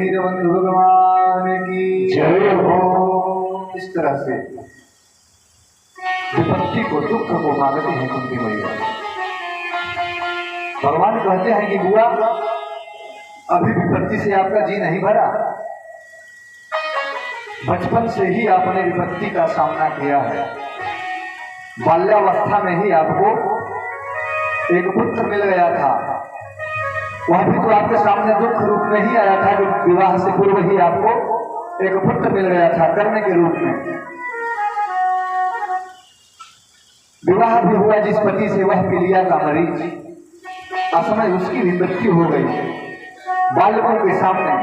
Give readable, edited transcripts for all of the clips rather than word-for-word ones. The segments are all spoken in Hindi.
वीरबंधु भगवान की जय हो। इस तरह से विपत्ति को, दुख को मांगते हैं कुंती मैया। भगवान कहते हैं कि बुआ अभी विपत्ति से आपका जी नहीं भरा, बचपन से ही आपने विपत्ति का सामना किया है। बाल्यावस्था में ही आपको एक पुत्र मिल गया था, वह भी तो आपके सामने दुख रूप में ही आया था कि विवाह से पूर्व ही आपको एक पुत्र मिल गया था करने के रूप में। विवाह भी हुआ जिस पति से, वह पिलिया का मरीज, असमय उसकी भी मृत्यु हो गई। बालकों के सामने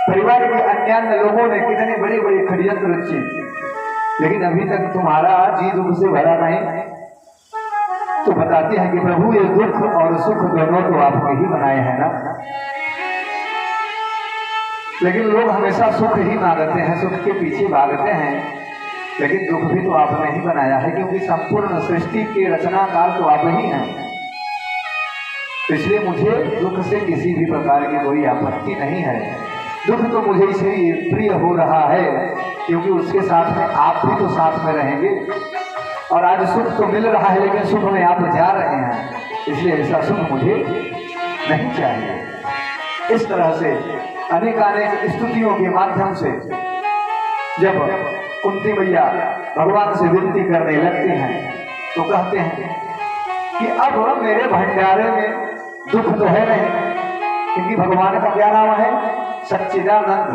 परिवार के अन्य लोगों ने कितने बड़े बड़े षड्यंत्र रचे, लेकिन अभी तक तुम्हारा जी दुख से भरा नहीं। तो बताते हैं कि प्रभु ये दुख और सुख दोनों तो आपने ही बनाए हैं ना। लेकिन लोग हमेशा सुख ही मांगते हैं, सुख के पीछे भागते हैं, लेकिन दुख भी तो आपने ही बनाया है, क्योंकि संपूर्ण सृष्टि के रचनाकार तो आप ही हैं। इसलिए मुझे दुख से किसी भी प्रकार की कोई आपत्ति नहीं है। दुख तो मुझे इसलिए प्रिय हो रहा है क्योंकि उसके साथ में आप भी तो साथ में रहेंगे, और आज सुख तो मिल रहा है लेकिन सुख में आप जा रहे हैं, इसलिए ऐसा सुख मुझे नहीं चाहिए। इस तरह से अनेक स्तुतियों के माध्यम से जब कुंती मैया भगवान से विनती करने लगती हैं तो कहते हैं कि अब मेरे भंडारे में दुख तो है नहीं, क्योंकि भगवान का क्या नाम है? सच्चिदानंद।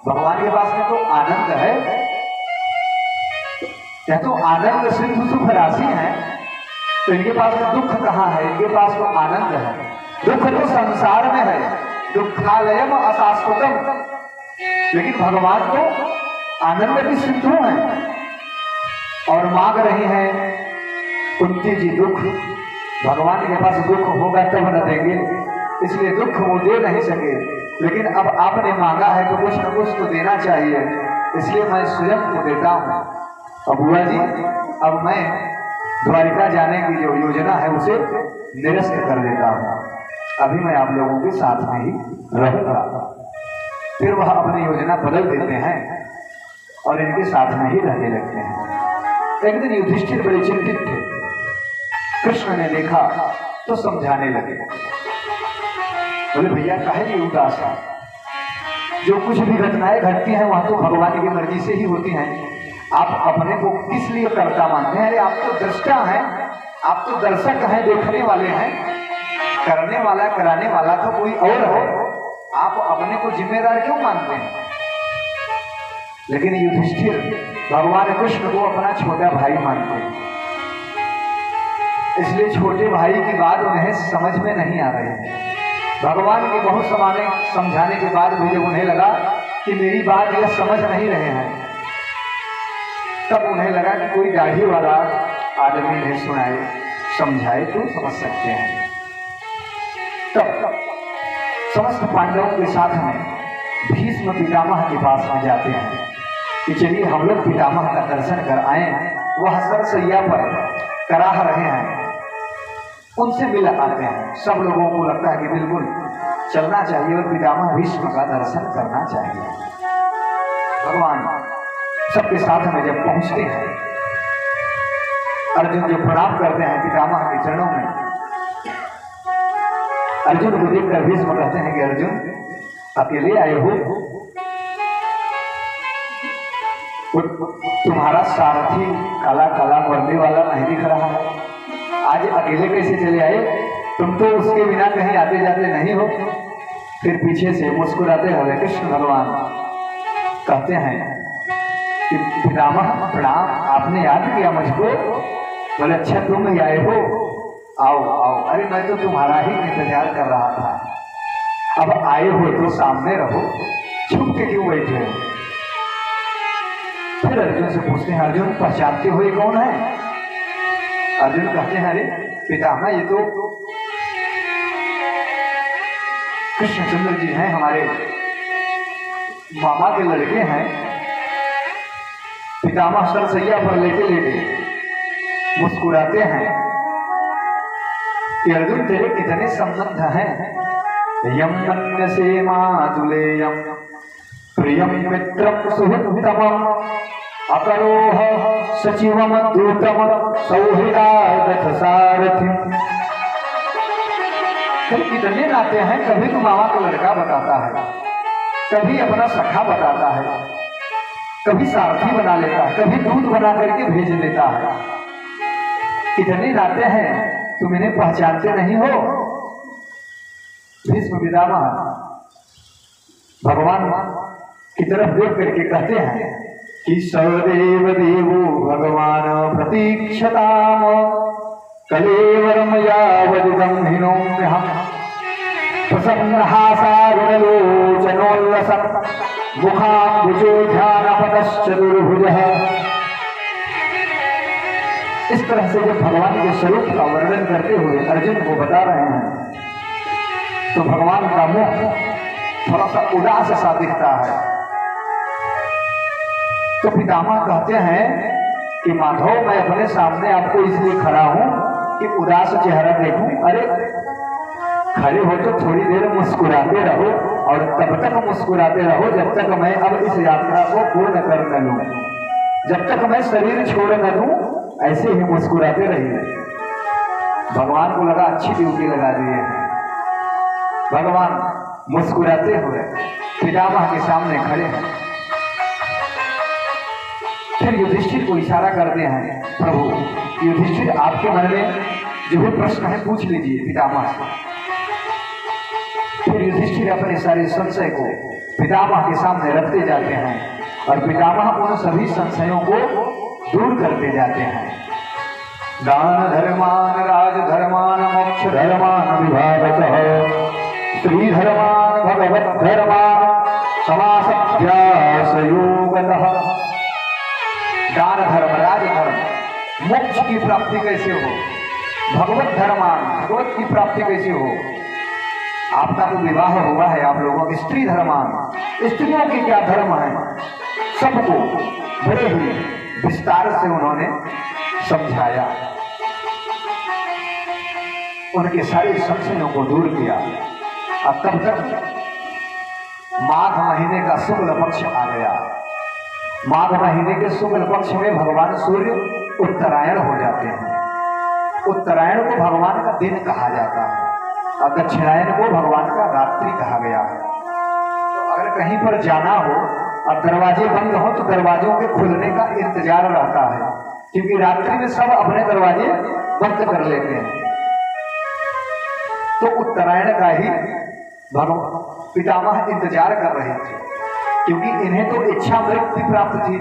भगवान के पास में तो आनंद है, यह तो आनंद सिंधु सुख राशि है, तो इनके पास में दुख कहाँ है? इनके पास तो आनंद है। दुख तो संसार में है, दुखालयम अशाश्वतम, लेकिन भगवान तो आनंद की सिंधु है। और मांग रही हैं कुंती जी दुख, भगवान के पास दुख होगा तब न देंगे, इसलिए दुख वो दे नहीं सके, लेकिन अब आपने मांगा है तो कुछ न कुछ तो देना चाहिए, इसलिए मैं स्वयं को देता हूँ। अब बुआ जी, अब मैं द्वारिका जाने की जो योजना है उसे निरस्त कर देता हूँ, अभी मैं आप लोगों के साथ में ही रहूंगा। फिर वह अपनी योजना बदल देते हैं और इनके साथ में ही रहने लगते हैं। एक दिन युधिष्ठिर बड़े चिंतित थे, कृष्ण ने देखा तो समझाने लगे, बोले भैया काहे ये उदास है? जो कुछ भी घटनाएं घटती हैं वह तो भगवान की मर्जी से ही होती हैं, आप अपने को किस लिए कर्ता मानते हैं? अरे आप तो दृष्टा हैं, आप तो दर्शक हैं, देखने वाले हैं, करने वाला कराने वाला तो कोई और है, आप अपने को जिम्मेदार क्यों मानते हैं? लेकिन युधिष्ठिर भगवान कृष्ण को अपना छोटा भाई मानते हैं, इसलिए छोटे भाई की बात उन्हें समझ में नहीं आ रही है। भगवान के बहुत समझाने के बाद भी जब उन्हें लगा कि मेरी बात यह समझ नहीं रहे हैं, तब उन्हें लगा कि कोई दाढ़ी वाला आदमी इन्हें सुनाए समझाए तो समझ सकते हैं। तब समस्त पांडवों के साथ में भीष्म पितामह के पास में जाते हैं कि चलिए हम लोग पितामह का दर्शन कर आए हैं। वह सरसैया पर कराह रहे हैं, उनसे मिल आते हैं। सब लोगों को लगता है कि बिल्कुल चलना चाहिए और पितामह भीष्म का दर्शन करना चाहिए। भगवान सबके साथ में जब पहुंचते हैं, अर्जुन जब प्रणाम करते हैं पितामह के चरणों में, अर्जुन को देखकर भीष्म कहते हैं कि अर्जुन अकेले आए हो? तुम्हारा सारथी काला काला वर्दी वाला नहीं दिख रहा है, आज अकेले कैसे चले आए? तुम तो उसके बिना कहीं आते जाते नहीं हो। फिर पीछे से मुस्कुराते हुए कृष्ण भगवान कहते हैं कि पितामह प्रणाम, आपने याद किया मुझको? बोले अच्छा तुम ही आए हो, आओ आओ। अरे मैं तो तुम्हारा ही इंतजार कर रहा था, अब आए हो तो सामने रहो, छुप के क्यों बैठे हो? फिर अर्जुन से पूछते हैं, अर्जुन पहचानते हुए कौन है? अर्जुन कहते हैं अरे पितामह ये तो कृष्णचंद्र जी हैं, हमारे मामा के लड़के हैं। पितामह सरसैया पर लेटे लेटे मुस्कुराते हैं कि अर्जुन तेरे कितने संबंध हैं, यम मन्यसे मातुलेयम प्रियम मित्रम सुहृदम अकरोह सचिवम दूतम सौहृदाय सारथि। कितने नाते हैं, कभी तो मामा को लड़का बताता है, कभी अपना सखा बताता है, कभी सारथी बना लेता है, कभी दूत बना करके भेज देता है। कितने नाते हैं, तुम इन्हें पहचानते नहीं हो। भीष्म पितामह भगवान की तरफ देख करके कहते हैं कि सदेव देवो भगवान प्रतीक्षताम कलेवरम यावदिदं हिनोम्यहं प्रसन्नहासारुणलोचनोल्लसत् मुखाम्बुजो ध्यानपतश्चतुर्भुजः। इस तरह से जब भगवान के स्वरूप का वर्णन करते हुए अर्जुन को बता रहे हैं तो भगवान का मुख थोड़ा सा उदास सा दिखता है। तो पितामह कहते हैं कि माधव, मैं अपने सामने आपको इसलिए खड़ा हूं कि उदास चेहरा देखूं। अरे खड़े हो तो थोड़ी देर मुस्कुराते रहो, और तब तक मुस्कुराते रहो जब तक मैं अब इस यात्रा को पूर्ण कर न लूं, जब तक मैं शरीर छोड़ न दूं, ऐसे ही मुस्कुराते रहिए। भगवान को लगा अच्छी ड्यूटी लगा दिए हैं। भगवान मुस्कुराते हुए पितामह के सामने खड़े हैं। फिर युधिष्ठिर को इशारा करते हैं, प्रभु युधिष्ठिर आपके मन में जो भी प्रश्न है पूछ लीजिए पितामह से। फिर युधिष्ठिर अपने सारे संशय को पितामह के सामने रखते जाते हैं और पितामह उन सभी संशयों को दूर करते जाते हैं। दान धर्मान राजधर्मान मोक्ष धर्मान विभागतः स्त्री धर्मान भगवत धर्मान समासभ्यास योगतः। दान धर्म, राजधर्म, मोक्ष की प्राप्ति कैसे हो, भगवत धर्मान, भगवत की प्राप्ति कैसे हो। आपका तो विवाह हुआ है आप लोगों के। स्त्री धर्मान, स्त्रियों के क्या धर्म है, सबको बड़े ही विस्तार से उन्होंने समझाया, उनके सारे संशयों को दूर किया। और तब तक माघ महीने का शुक्ल पक्ष आ गया। माघ महीने के शुक्ल पक्ष में भगवान सूर्य उत्तरायण हो जाते हैं। उत्तरायण को भगवान का दिन कहा जाता है और दक्षिणायन को भगवान का रात्रि कहा गया है। तो अगर कहीं पर जाना हो और दरवाजे बंद हो तो दरवाजों के खुलने का इंतजार रहता है, क्योंकि रात्रि में सब अपने दरवाजे बंद कर लेते हैं। तो उत्तरायण का ही पितामह इंतजार कर रहे थे, क्योंकि इन्हें तो इच्छा मृत्यु प्राप्त थी,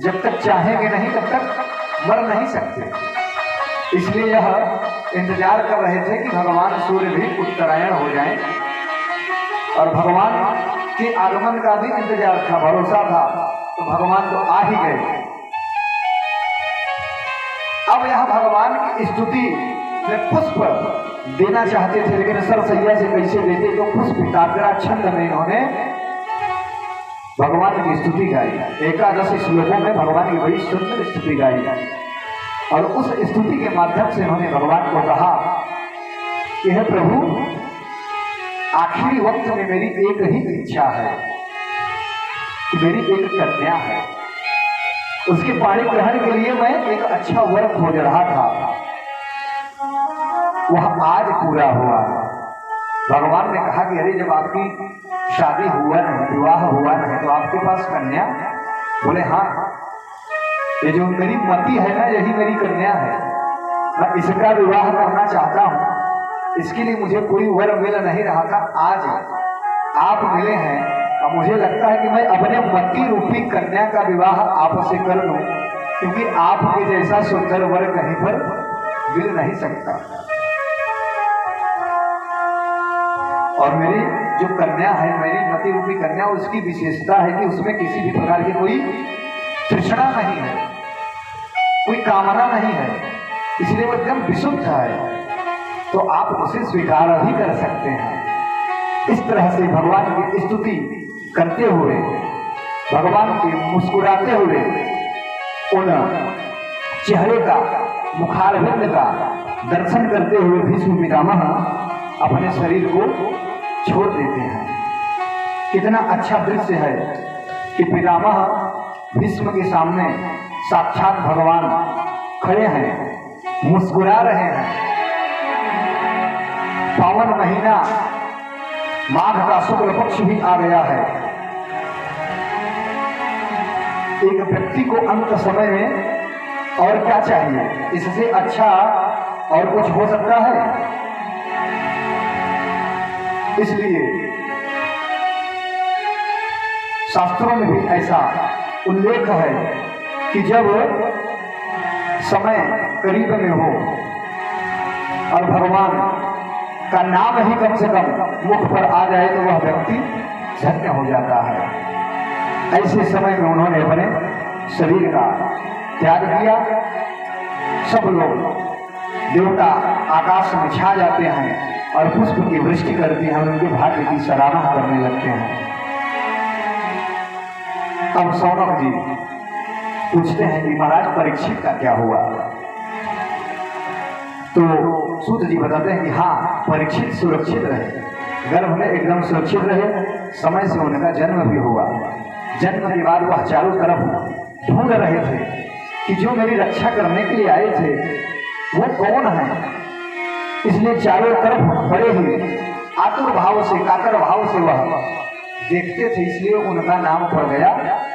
जब तक चाहेंगे नहीं तब तक मर नहीं सकते। इसलिए यह इंतजार कर रहे थे कि भगवान सूर्य भी उत्तरायण हो जाएं, और भगवान के आगमन का भी इंतजार था, भरोसा था। तो भगवान तो आ ही गए। अब यह भगवान की स्तुति में पुष्प देना चाहते थे, लेकिन सरसैया से कैसे देते। तो पुष्प तात्रा छंद में इन्होंने भगवान की स्तुति गाई। 11 श्लोकों में भगवान की बड़ी सुंदर स्तुति गाई, और उस स्तुति के माध्यम से उन्होंने भगवान को कहा कि हे प्रभु, आखिरी वक्त में मेरी एक ही इच्छा है कि मेरी एक कन्या है, उसके पाणी ग्रहण के लिए मैं एक अच्छा वर खोज रहा था, वह आज पूरा हुआ। भगवान ने कहा कि अरे जब आपकी शादी हुआ नहीं, विवाह हुआ नहीं, तो आपके पास कन्या? बोले हाँ, ये जो मेरी मति है ना, यही मेरी कन्या है। मैं इसका विवाह करना चाहता हूँ, इसके लिए मुझे कोई वर मिल नहीं रहा था। आज आप मिले हैं और मुझे लगता है कि मैं अपने मति रूपी कन्या का विवाह आपसे कर लूं, क्योंकि आपके जैसा सुंदर वर कहीं पर मिल नहीं सकता। और मेरी जो कन्या है, मेरी मति रूपी कन्या, उसकी विशेषता है कि उसमें किसी भी प्रकार की कोई तृष्णा नहीं है, कोई कामना नहीं है, इसलिए वो एकदम विशुद्ध है। तो आप उसे स्वीकार भी कर सकते हैं। इस तरह से भगवान की स्तुति करते हुए, भगवान के मुस्कुराते हुए, उन चेहरे का, मुखारविंद का दर्शन करते हुए भीष्म पितामह अपने शरीर को छोड़ देते हैं। कितना अच्छा दृश्य है कि पितामह भीष्म के सामने साक्षात भगवान खड़े हैं, मुस्कुरा रहे हैं। पावन महीना माघ का शुक्ल पक्ष भी आ गया है। एक व्यक्ति को अंत समय में और क्या चाहिए, इससे अच्छा और कुछ हो सकता है? इसलिए शास्त्रों में भी ऐसा उल्लेख है कि जब समय करीब में हो और भगवान का नाम ही कम से कम मुख पर आ जाए तो वह व्यक्ति धन्य हो जाता है। ऐसे समय में उन्होंने अपने शरीर का त्याग किया। सब लोग देवता आकाश में छा जाते हैं और पुष्प की वृष्टि करते हैं, उनके भाग्य की सराहना करने लगते हैं। अब सौनक जी पूछते हैं कि महाराज परीक्षित का क्या हुआ? तो सूत जी बताते हैं कि हाँ, परीक्षित सुरक्षित रहे, गर्भ में एकदम सुरक्षित रहे, समय से उनका जन्म भी हुआ। जन्म के बाद वह चारों तरफ ढूंढ रहे थे कि जो मेरी रक्षा करने के लिए आए थे वो कौन है। इसलिए चारों तरफ बड़े ही आतुर भाव से, कातर भाव से वह देखते थे, इसलिए उनका नाम पड़ गया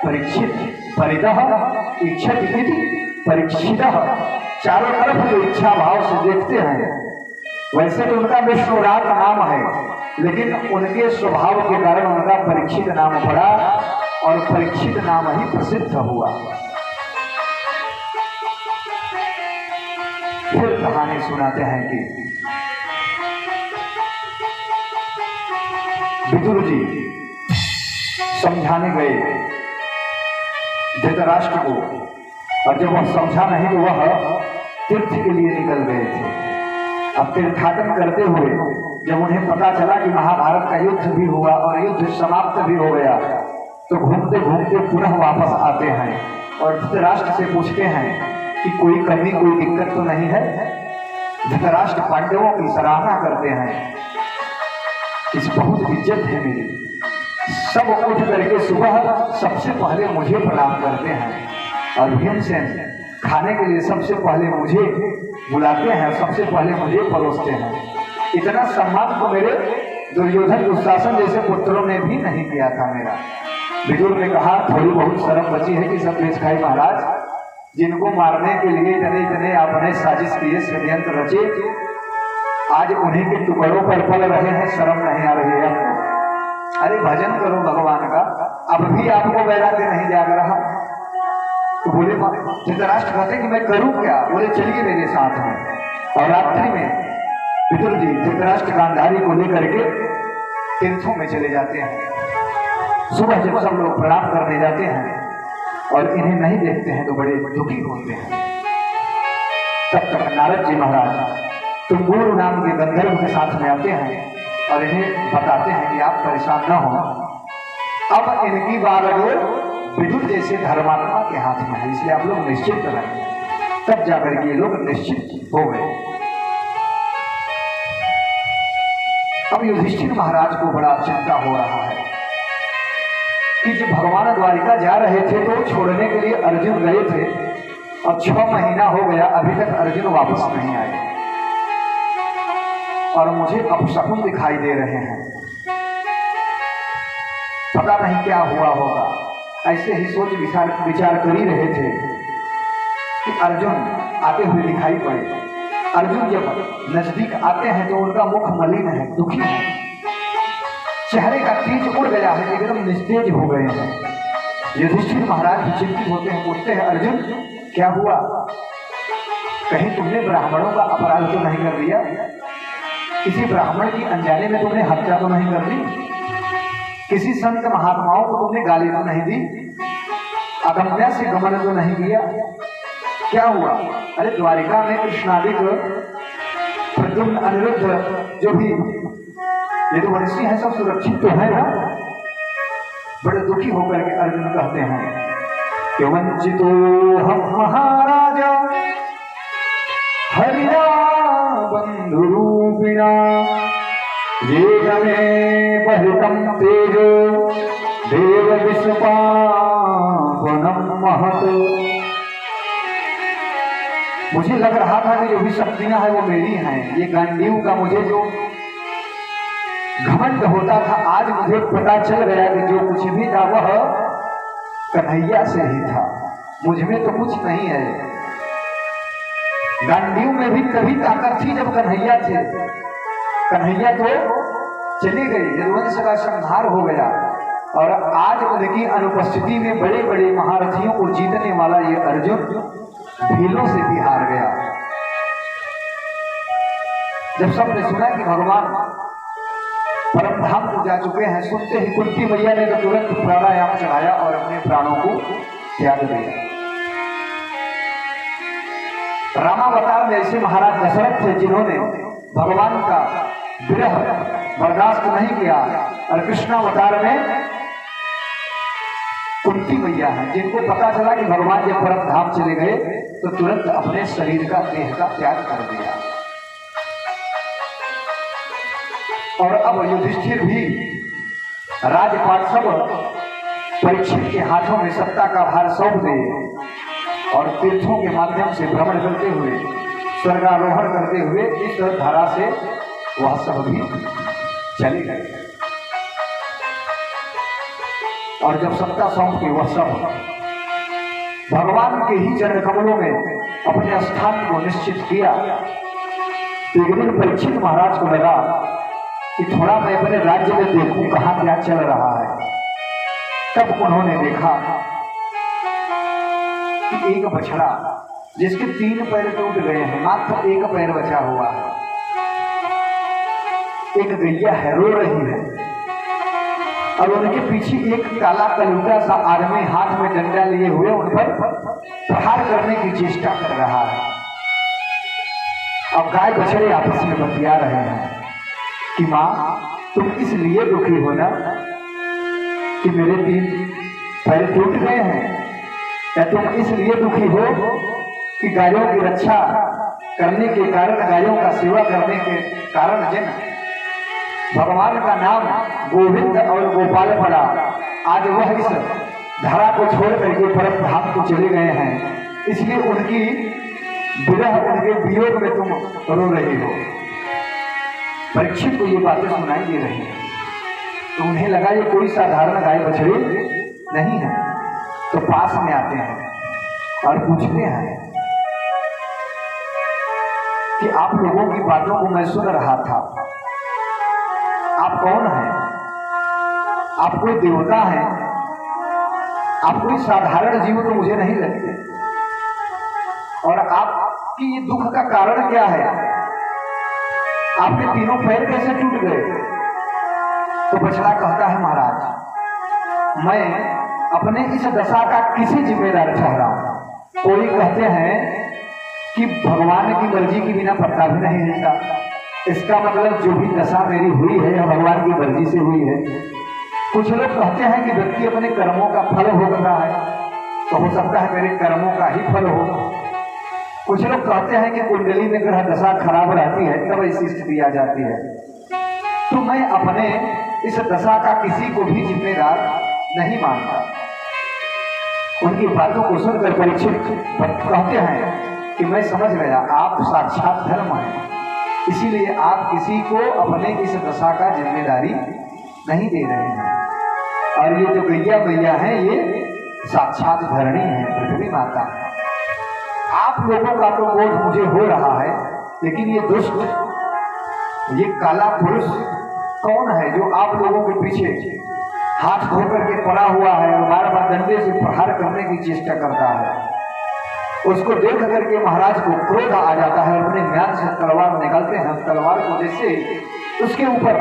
परीक्षित। परितः इच्छति इति परीक्षितः। चारों तरफ जो इच्छा भाव से देखते हैं, वैसे तो उनका विष्णुराज नाम है, लेकिन उनके स्वभाव के कारण उनका परीक्षित नाम पड़ा और परीक्षित नाम ही प्रसिद्ध हुआ। फिर कहानी सुनाते हैं कि विदुर जी समझाने गए धृतराष्ट्र को, और जब वह समझा नहीं तो वह तीर्थ के लिए निकल गए थे। अब तीर्थाटन करते हुए जब उन्हें पता चला कि महाभारत का युद्ध भी हुआ और युद्ध समाप्त भी हो गया, तो घूमते घूमते पुनः वापस आते हैं और धृतराष्ट्र से पूछते हैं कि कोई कमी, कोई दिक्कत तो नहीं है? धृतराष्ट्र पांडवों की सराहना करते हैं, इस बहुत इज्जत है मेरी। सब उठ करके सुबह सबसे पहले मुझे प्रणाम करते हैं और भीमसेन खाने के लिए सबसे पहले मुझे बुलाते हैं, सबसे पहले मुझे परोसते हैं। इतना सम्मान तो मेरे दुर्योधन दुशासन जैसे पुत्रों ने भी नहीं किया था मेरा। विदुर ने कहा थोड़ी बहुत शर्म बची है कि सब पेश खाई महाराज, जिनको मारने के लिए इतने इतने आपने साजिश किए, षड्यंत्र रचे, आज उन्हीं के टुकड़ों पर पल रहे हैं, शर्म नहीं आ रही है आपको? अरे भजन करो भगवान का, अब भी आपको वैराग्य नहीं जाग रहा। तो बोले धृतराष्ट्र कहते कि मैं करूं क्या? बोले चलिए मेरे साथ में। और रात्रि में विदुर जी धृतराष्ट्र गांधारी को लेकर के तीर्थों में चले जाते हैं। सुबह जब सब लोग प्रणाम करने जाते हैं और इन्हें नहीं देखते हैं तो बड़े दुखी होते हैं। तब तक नारद जी महाराज तुम्बूर नाम के गंधर्व के साथ में आते हैं और इन्हें बताते हैं कि आप परेशान न हो, अब इनकी बागडोर विदुर जैसे धर्मात्मा के हाथ में है, इसलिए आप लोग निश्चित रहें। तब जाकर के ये लोग निश्चित हो गए। अब युधिष्ठिर महाराज को बड़ा चिंता हो रहा है कि जब भगवान द्वारिका जा रहे थे तो छोड़ने के लिए अर्जुन गए थे और 6 महीना हो गया, अभी तक अर्जुन वापस नहीं आए और मुझे अपशकुन दिखाई दे रहे हैं। पता नहीं क्या हुआ होगा। ऐसे ही सोच विचार कर ही रहे थे कि अर्जुन आते हुए दिखाई पड़े। अर्जुन जब नजदीक आते हैं तो उनका मुख मलिन है, दुखी है, चेहरे का तेज उड़ गया है, एकदम निस्तेज हो गए हैं। युधिष्ठिर महाराज भी चिंतित होते हैं, पूछते हैं अर्जुन क्या हुआ? कहीं तुमने ब्राह्मणों का अपराध तो नहीं कर दिया? किसी ब्राह्मण की अनजाने में तुमने हत्या तो नहीं कर दी? किसी संत महात्माओं को तुमने गाली तो नहीं दी? अगम्या से गमन तो नहीं किया? क्या हुआ? अरे द्वारिका में कृष्णादिक प्रद्युम्न अनिरुद्ध जो भी यदुवंशी है सब सुरक्षित तो है ना? बड़े दुखी होकर के अर्जुन कहते हैं कि वंचितो हम महाराजा हरिया बंधु रूपिणा ये गणे परितम तेजो देव विश्वपावनम महत। मुझे लग रहा था कि जो भी शक्तियां हैं वो मेरी हैं। ये गांडीव का मुझे जो घमंड होता था, आज मुझे पता चल गया कि जो कुछ भी था वह कन्हैया से ही था, मुझ में तो कुछ नहीं है। गांडीव में भी तभी ताकत थी जब कन्हैया थे। कन्हैया तो चली गई, यदुवंश का संहार हो गया, और आज उनकी अनुपस्थिति में बड़े बड़े महारथियों को जीतने वाला ये अर्जुन भीलों से भी हार गया। जब सबने सुना कि भगवान परमधाम को जा चुके हैं, सुनते ही कुंती मैया ने तो तुरंत प्राणायाम चढ़ाया और अपने प्राणों को त्याग दिया। रामावतार में ऐसे महाराज दशरथ थे जिन्होंने भगवान का विरह बर्दाश्त नहीं किया, और कृष्णावतार में कुंती मैया है जिनको पता चला कि भगवान जब परम धाम चले गए तो तुरंत अपने शरीर का देह का त्याग कर दिया। और अब युधिष्ठिर भी राजपाट सब परीक्षित के हाथों में सत्ता का भार सौंप दे और तीर्थों के माध्यम से भ्रमण करते हुए, स्वर्गारोहण करते हुए इस धारा से वह सब भी चले गए। और जब सत्ता सौंप के वह सब भगवान के ही चरण कमलों में अपने स्थान को निश्चित किया, तो एक दिन परीक्षित महाराज को लगा कि थोड़ा मैं अपने राज्य में देखूं कहां क्या चल रहा है। तब उन्होंने देखा कि एक बछड़ा जिसके 3 पैर टूट गए हैं, मात्र एक पैर बचा हुआ है, एक गैया है, रो रही है, और उनके पीछे एक काला कलूटा सा आदमी हाथ में डंडा लिए हुए उन पर प्रहार करने की चेष्टा कर रहा है। अब गाय बछड़े आपस में बतिया रहे हैं कि माँ तुम इसलिए दुखी हो ना कि मेरे 3 पैर टूट गए हैं, या तुम इसलिए दुखी हो कि गायों की रक्षा करने के कारण, गायों का सेवा करने के कारण जन भगवान का नाम गोविंद और गोपाल पड़ा, आज वह इस धरा को छोड़ करके परम धाम को चले गए हैं, इसलिए उनकी विरह, उनके वियोग में तुम रो रहे हो। परीक्षित को ये बातें सुनाई दे रही हैं, तो उन्हें लगा ये कोई साधारण गाय बछड़े नहीं है, तो पास में आते हैं और पूछते हैं कि आप लोगों की बातों को मैं सुन रहा था, आप कौन हैं? आप कोई देवता हैं? आप कोई साधारण जीव तो मुझे नहीं लगते, और आपकी ये दुख का कारण क्या है? आपके 3 पैर कैसे टूट गए? तो बछड़ा कहता है महाराज, मैं अपने इस दशा का किसी जिम्मेदार ठहरा। कोई कहते हैं कि भगवान की मर्जी के बिना पत्ता भी नहीं हिलता, इसका मतलब जो भी दशा मेरी हुई है भगवान की मर्जी से हुई है। कुछ लोग कहते हैं कि व्यक्ति अपने कर्मों का फल भोगता है, तो हो सकता है मेरे कर्मों का ही फल हो। कुछ लोग कहते हैं कि कुंडली में ग्रह दशा खराब रहती है तब ऐसी स्थिति आ जाती है। तो मैं अपने इस दशा का किसी को भी जिम्मेदार नहीं मानता। उनकी बातों को सुनकर परीक्षित कहते हैं कि मैं समझ गया, आप साक्षात धर्म हैं, इसीलिए आप किसी को अपने इस दशा का जिम्मेदारी नहीं दे रहे हैं। और ये जो गैया मैया है ये साक्षात धरणी है, पृथ्वी माता। आप लोगों का तो बोध मुझे हो रहा है, लेकिन ये दुष्ट, ये काला पुरुष कौन है जो आप लोगों के पीछे हाथ धो करके पड़ा हुआ है और बार बार डंडे से प्रहार करने की चेष्टा करता है? उसको देख करके महाराज को क्रोध आ जाता है, अपने म्यान से तलवार निकालते हैं, तलवार को जैसे उसके ऊपर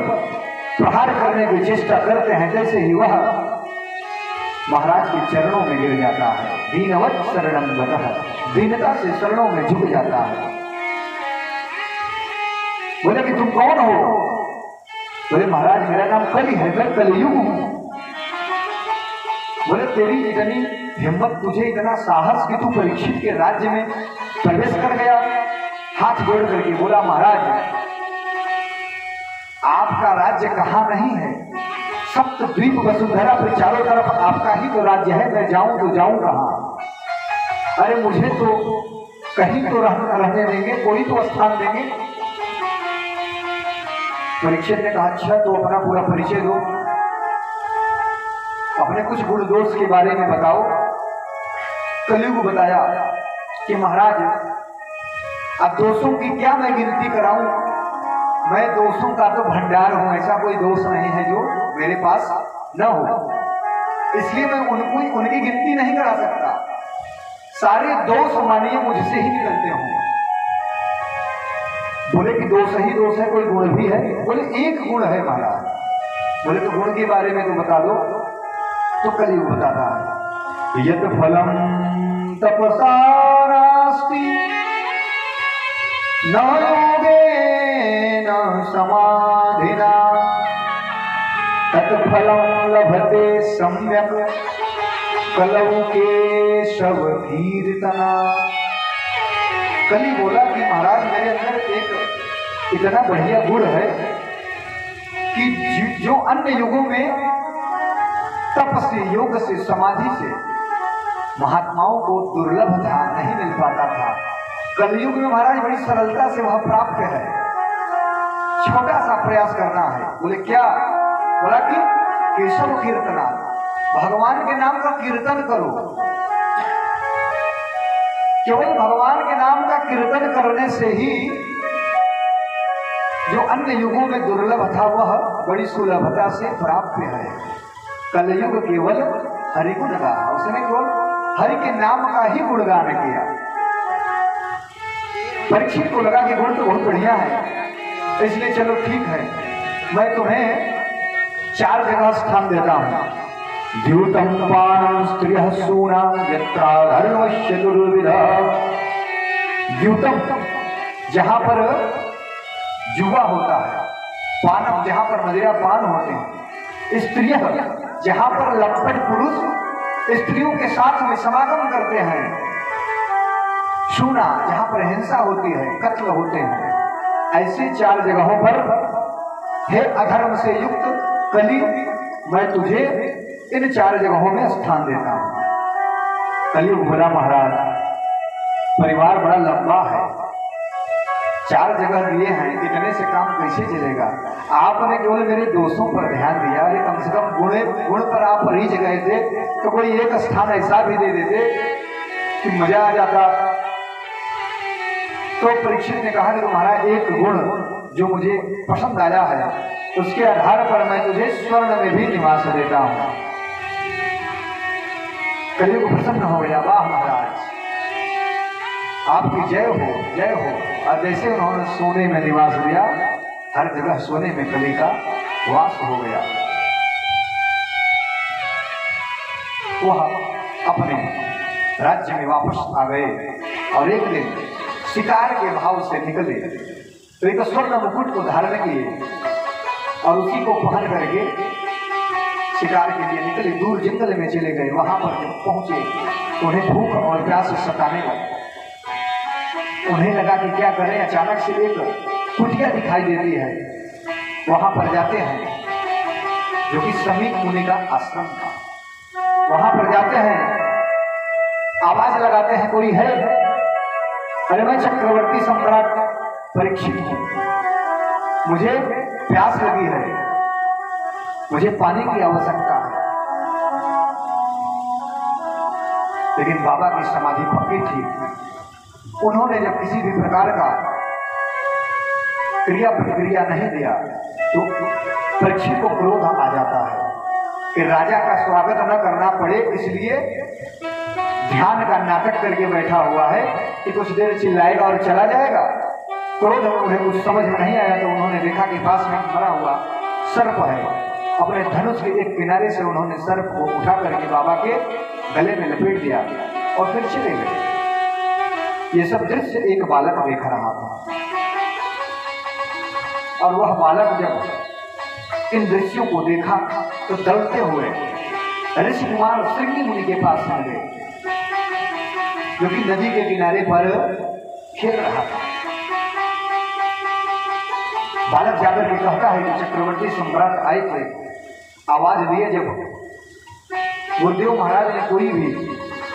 प्रहार करने की चेष्टा करते हैं, जैसे ही वह महाराज के चरणों में गिर जाता है। दीनवत शरणं गतः, दीनता से चरणों में झुक जाता है। बोले कि तुम कौन हो? बोले महाराज मेरा नाम कली है, मैं कलियुग हूं। बोले तेरी इतनी हिम्मत, तुझे इतना साहस कि तू परीक्षित के राज्य में प्रवेश कर गया? हाथ जोड़ करके बोला महाराज आपका राज्य कहाँ नहीं है? सप्त द्वीप वसुंधरा पे चारों तरफ आपका ही तो राज्य है, मैं जाऊं तो जाऊं कहाँ? अरे मुझे तो कहीं तो रहने देंगे, कोई तो स्थान देंगे। परीक्षित ने कहा अच्छा तो अपना पूरा परिचय दो, अपने कुछ गुण दोष के बारे में बताओ। कलयुग बताया कि महाराज अब दोषों की क्या मैं गिनती कराऊं, मैं दोषों का तो भंडार हूं, ऐसा कोई दोष नहीं है जो मेरे पास न हो, इसलिए मैं उनकी गिनती नहीं करा सकता। सारे दोष मानिए मुझसे ही निकलते हों। बोले कि दोष ही दोष है, कोई गुण भी है? बोले एक गुण है महाराज। बोले तो गुण के बारे में तो बता दो। तो कलयुग बताता है यत् फलम तपसा नास्ति न योगेन समाधिना तत्फलं लभते सम्यक् कलौ केशव कीर्तना। कली बोला कि महाराज मेरे अंदर एक इतना बढ़िया गुण है कि जो अन्य युगों में तप से, योग से, समाधि से महात्माओं को दुर्लभ था, नहीं मिल पाता था, कलयुग में महाराज बड़ी सरलता से वह प्राप्त है। छोटा सा प्रयास करना है। बोले क्या? बोला कि केशव कीर्तना, भगवान के नाम का कीर्तन करो। केवल भगवान के नाम का कीर्तन करने से ही जो अन्य युगों में दुर्लभ था वह बड़ी सुलभता से प्राप्त है। कलयुग केवल हरि गुण गाया, उसने केवल हरि के नाम का ही गुणगान किया। परीक्षित को लगा कि गुण तो बहुत बढ़िया है, इसलिए चलो ठीक है, मैं तुम्हें 4 जगह स्थान देता हूं। द्यूतम पानम स्त्रियः सूना यत्रा धर्मस्य दुर्विधा। द्यूतम जहां पर जुआ होता है, पानम जहां पर मदिरा पान होते हैं, स्त्रियः जहां पर लंपट पुरुष स्त्रियों के साथ में समागम करते हैं, सूना जहां पर हिंसा होती है, कत्ल होते हैं, ऐसे 4 जगहों पर हे अधर्म से युक्त कली, मैं तुझे इन 4 जगहों में स्थान देता हूं। कलयुग बोला महाराज परिवार बड़ा लंबा है, 4 जगह दिए हैं, इतने से काम कैसे चलेगा? आपने केवल मेरे दोषों पर ध्यान दिया, अरे कम से कम गुण पर आप रीझ गए थे तो कोई एक स्थान ऐसा भी दे देते कि मजा आ जाता। तो परीक्षित ने कहा कि तुम्हारा एक गुण जो मुझे पसंद आया है, उसके आधार पर मैं तुझे स्वर्ण में भी निवास देता हूं। कलयुग प्रसन्न हो गया, वाह महाराज आपकी जय हो, जय हो। और जैसे उन्होंने सोने में निवास दिया, हर जगह सोने में कली का वास हो गया। वह अपने राज्य में वापस आ गए और एक दिन शिकार के भाव से निकले तो एक स्वर्ण मुकुट को धारण किए और उसी को पहन करके शिकार के लिए निकले। दूर जंगल में चले गए। वहां पर जब पहुंचे तो उन्हें भूख और प्यास सताने लगा। उन्हें लगा कि क्या करें, अचानक से एक कुटिया दिखाई देती है। वहां पर जाते हैं, जो कि समीप मुनि का आश्रम था। वहां पर जाते हैं, आवाज लगाते हैं कोई है? अरे मैं चक्रवर्ती सम्राट परीक्षित हूं, मुझे प्यास लगी है, मुझे पानी की आवश्यकता है। लेकिन बाबा की समाधि पक्की थी। उन्होंने जब किसी भी प्रकार का क्रिया प्रतिक्रिया नहीं दिया तो परीक्षित को क्रोध आ जाता है कि राजा का स्वागत न करना पड़े, इसलिए ध्यान का नाटक करके बैठा हुआ है कि कुछ देर चिल्लाएगा और चला जाएगा। क्रोध उन्हें कुछ समझ में नहीं आया तो उन्होंने देखा कि पास में मरा हुआ सर्प है। अपने धनुष के एक किनारे से उन्होंने सर्प को उठा करके बाबा के गले में लपेट दिया और फिर चले गए। ये सब दृश्य एक बालक देख रहा था और वह बालक जब इन दृश्यों को देखा तो दौड़ते हुए ऋषि कुमार श्रृंगी मुनि के पास आ गए, जो कि नदी के किनारे पर खेल रहा था। बालक जाकर के कहता है कि चक्रवर्ती सम्राट आए थे, आवाज दिए जब गुरुदेव महाराज ने कोई भी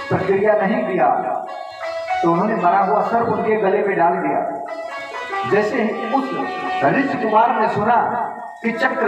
प्रक्रिया नहीं किया तो उन्होंने मरा हुआ सर्प उनके गले में डाल दिया। जैसे ही उस ऋषि कुमार ने सुना कि चक्र